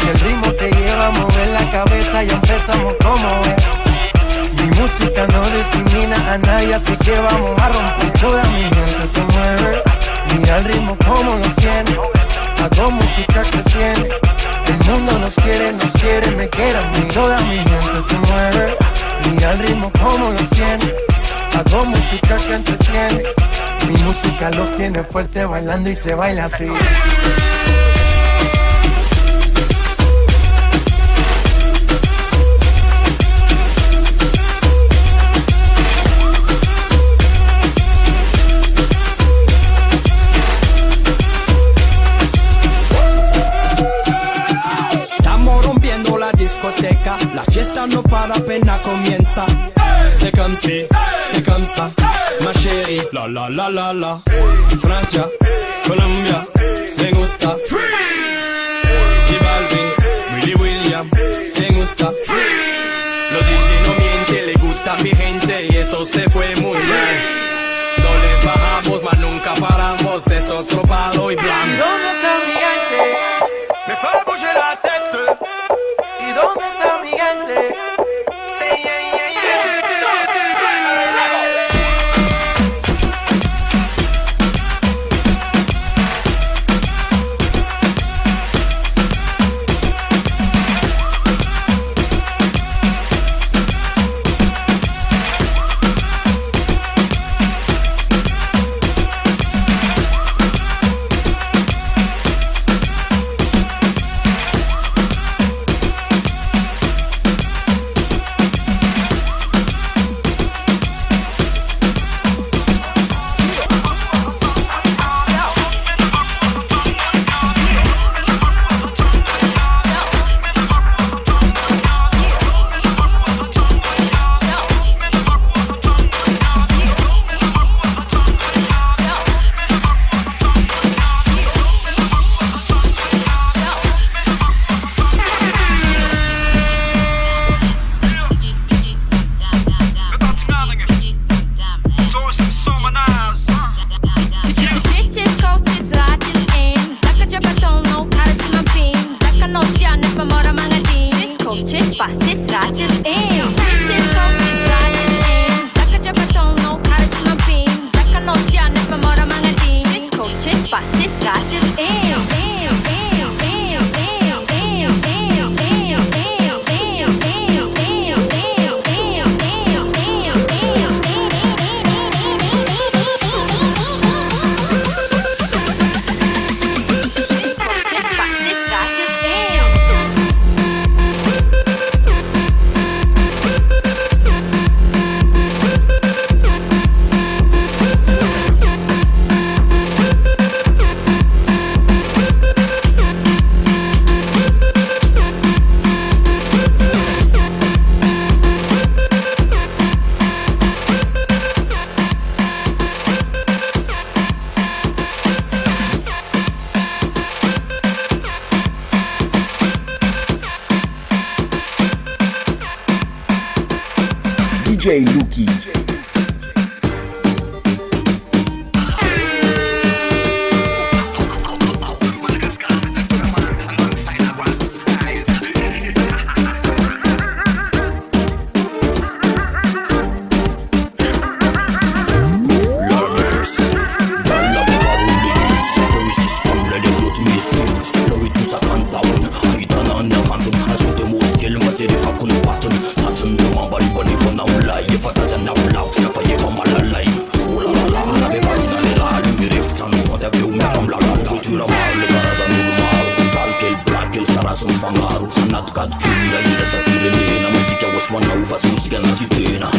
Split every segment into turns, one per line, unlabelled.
Si el ritmo te lleva a mover la cabeza, ya empezamos como es. Mi música no discrimina a nadie, así que vamos a romper. Toda mi gente se mueve. Mira el ritmo como nos tiene. Hago música que tiene. El mundo nos quiere, me quiere a mí. Toda mi gente se mueve. Mira el ritmo como nos tiene. Hago música que entretiene. Mi música los tiene fuerte bailando y se baila así.
La fiesta no para, apenas comienza. C'est comme ça, ma chérie. La la la la la. Francia, Colombia, me gusta. J Balvin, Willy William, me gusta. Los DJ no mienten, le gusta a mi gente y eso se fue muy bien. No le bajamos, mas nunca paramos, es otro palo y blanco.
¿Y dónde está mi gente?
Me fait bouger la tête.
¿Y dónde está mi gente? Sí, yeah, yeah, yeah.
DJ Luki.
Los faccio musica non ti pena.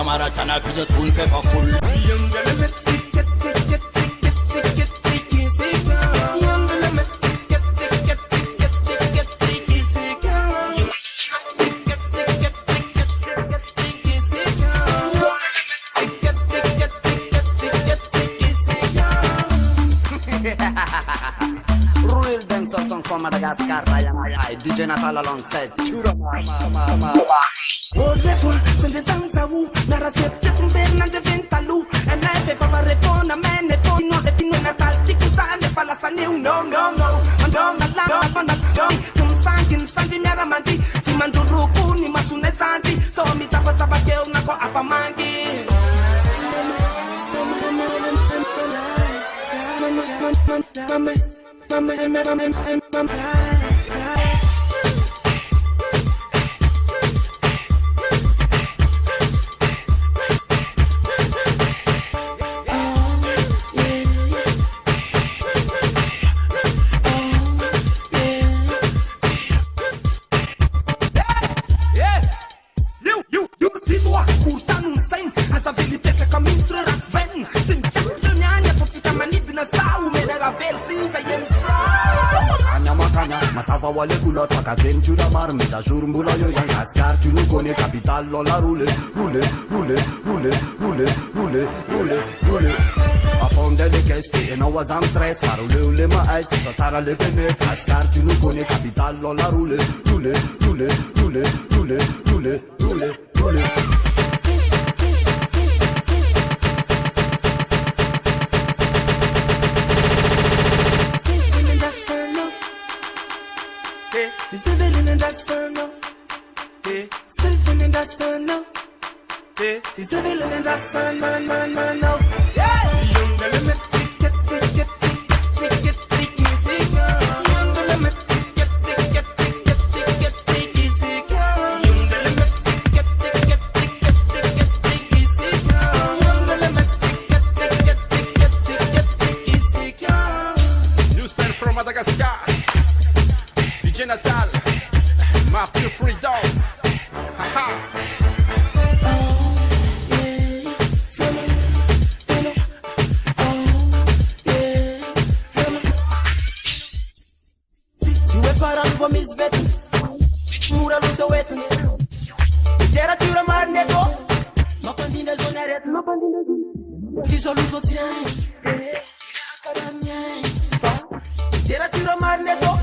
Maracana pido tun fe for full.
Real dancehall song from Madagascar. I DJ Natal alongside Chura.
Olha-toi, sunt de zanzau, mi-a răsuit ce sunt Bernard de Ventalou. And life if I refone a man, if I know that you know Natal, Tikusan, if I last new, no, and don't allow, some sankin, Sandy Maramanti, Simanduru, Puni, Masune Santi, so me tapa tapa girl, Nako Apamangi.
Wale couleur, toi qu'à tu la marre, mais à jour moula yo yang ascar, tu nous connais capital, la roule, roule. A fond de caisse, et non was am stress, ma roule, ma ice, ça s'arra le pene, ascar, tu nous connais capital, la roule.
Living in that sun, no. Yeah, living in that sun, no. Yeah, he's living in that sun, man, no. Yeah, young element, get easy, young element, get easy, young element, get Ti solo sostieni. Tira tiro magneto.